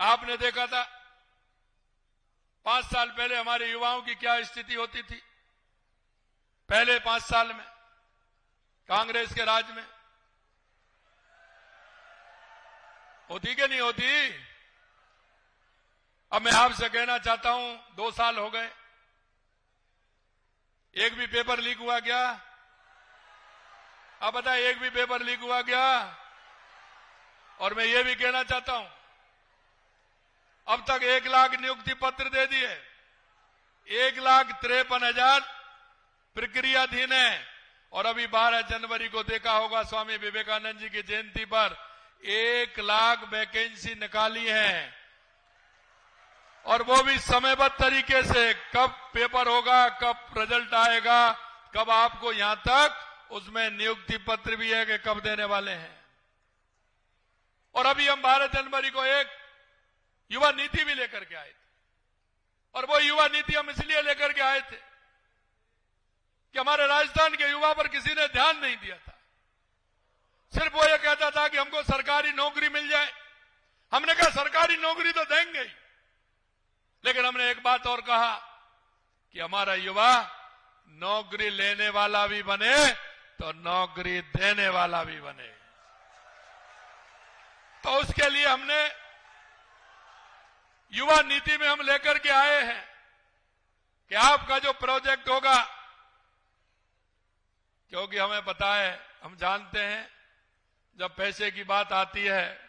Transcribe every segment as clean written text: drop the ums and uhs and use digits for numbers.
आपने देखा था 5 साल पहले हमारे युवाओं की क्या स्थिति होती थी। पहले 5 साल में कांग्रेस के राज में होती कि नहीं होती। अब मैं आपसे कहना चाहता हूं 2 साल हो गए, एक भी पेपर लीक हुआ क्या? अब बताए, एक भी पेपर लीक हुआ क्या? और मैं ये भी कहना चाहता हूं, अब तक 1 लाख नियुक्ति पत्र दे दिए, 1,53,000 प्रक्रियाधीन है। और अभी 12 जनवरी को देखा होगा स्वामी विवेकानंद जी की जयंती पर 1 लाख वैकेंसी निकाली है, और वो भी समयबद्ध तरीके से। कब पेपर होगा, कब रिजल्ट आएगा, कब आपको यहां तक उसमें नियुक्ति पत्र भी है कि कब देने वाले हैं। और अभी हम 12 जनवरी को एक युवा नीति भी लेकर के आए थे, और वो युवा नीति हम इसलिए लेकर के आए थे कि हमारे राजस्थान के युवा पर किसी ने ध्यान नहीं दिया था। सिर्फ वो ये कहता था कि हमको सरकारी नौकरी मिल जाए। हमने कहा सरकारी नौकरी तो देंगे ही, लेकिन हमने एक बात और कहा कि हमारा युवा नौकरी लेने वाला भी बने तो नौकरी देने वाला भी बने। तो उसके लिए हमने युवा नीति में हम लेकर के आए हैं कि आपका जो प्रोजेक्ट होगा, क्योंकि हमें पता है, हम जानते हैं जब पैसे की बात आती है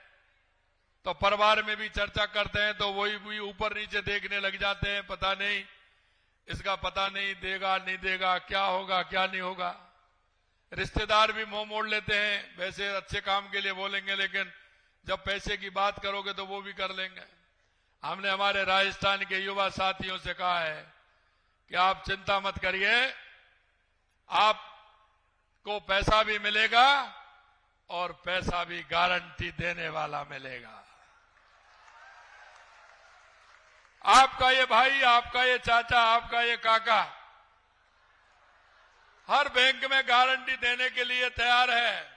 तो परिवार में भी चर्चा करते हैं, तो वही भी ऊपर नीचे देखने लग जाते हैं, पता नहीं इसका पता नहीं देगा नहीं देगा, क्या होगा क्या नहीं होगा। रिश्तेदार भी मुंह मोड़ लेते हैं, वैसे अच्छे काम के लिए बोलेंगे लेकिन जब पैसे की बात करोगे तो वो भी कर लेंगे। हमने हमारे राजस्थान के युवा साथियों से कहा है कि आप चिंता मत करिए, आपको पैसा भी मिलेगा और पैसा भी गारंटी देने वाला मिलेगा। आपका ये भाई, आपका ये चाचा, आपका ये काका हर बैंक में गारंटी देने के लिए तैयार है।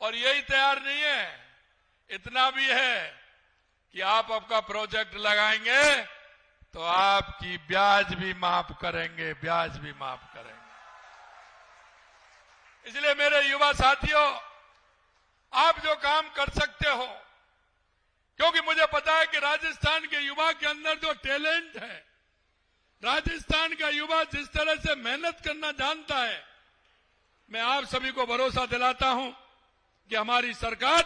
और यही तैयार नहीं है, इतना भी है कि आप आपका प्रोजेक्ट लगाएंगे तो आपकी ब्याज भी माफ करेंगे, ब्याज भी माफ करेंगे। इसलिए मेरे युवा साथियों, आप जो काम कर सकते हो, क्योंकि मुझे पता है कि राजस्थान के युवा के अंदर जो टैलेंट है, राजस्थान का युवा जिस तरह से मेहनत करना जानता है, मैं आप सभी को भरोसा दिलाता हूं कि हमारी सरकार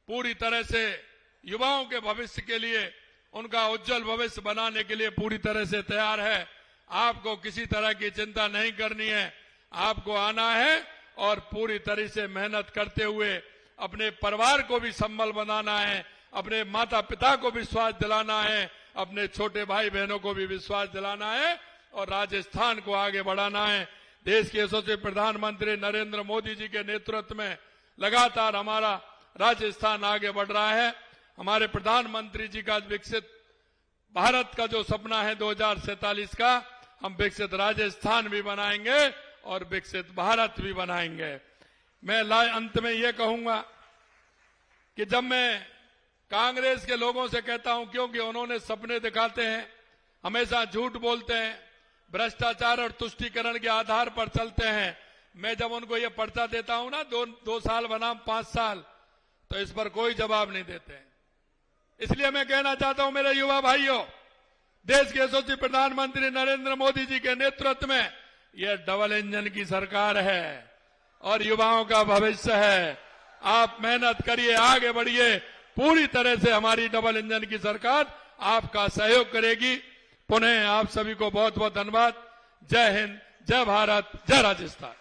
पूरी तरह से युवाओं के भविष्य के लिए, उनका उज्जवल भविष्य बनाने के लिए पूरी तरह से तैयार है। आपको किसी तरह की चिंता नहीं करनी है, आपको आना है और पूरी तरह से मेहनत करते हुए अपने परिवार को भी संबल बनाना है, अपने माता पिता को विश्वास दिलाना है, अपने छोटे भाई बहनों को भी विश्वास दिलाना है और राजस्थान को आगे बढ़ाना है। देश के यशस्वी प्रधानमंत्री नरेंद्र मोदी जी के नेतृत्व में लगातार हमारा राजस्थान आगे बढ़ रहा है। हमारे प्रधानमंत्री जी का विकसित भारत का जो सपना है 2047 का, हम विकसित राजस्थान भी बनाएंगे और विकसित भारत भी बनाएंगे। मैं अंत में ये कहूंगा कि जब मैं कांग्रेस के लोगों से कहता हूं, क्योंकि उन्होंने सपने दिखाते हैं, हमेशा झूठ बोलते हैं, भ्रष्टाचार और तुष्टीकरण के आधार पर चलते हैं, मैं जब उनको ये पर्चा देता हूं ना, 2 साल बनाम 5 साल, तो इस पर कोई जवाब नहीं देते हैं। इसलिए मैं कहना चाहता हूं मेरे युवा भाइयों, देश के यशस्वी प्रधानमंत्री नरेंद्र मोदी जी के नेतृत्व में यह डबल इंजन की सरकार है और युवाओं का भविष्य है। आप मेहनत करिए, आगे बढ़िए, पूरी तरह से हमारी डबल इंजन की सरकार आपका सहयोग करेगी। पुनः आप सभी को बहुत बहुत धन्यवाद। जय हिंद, जय भारत, जय राजस्थान।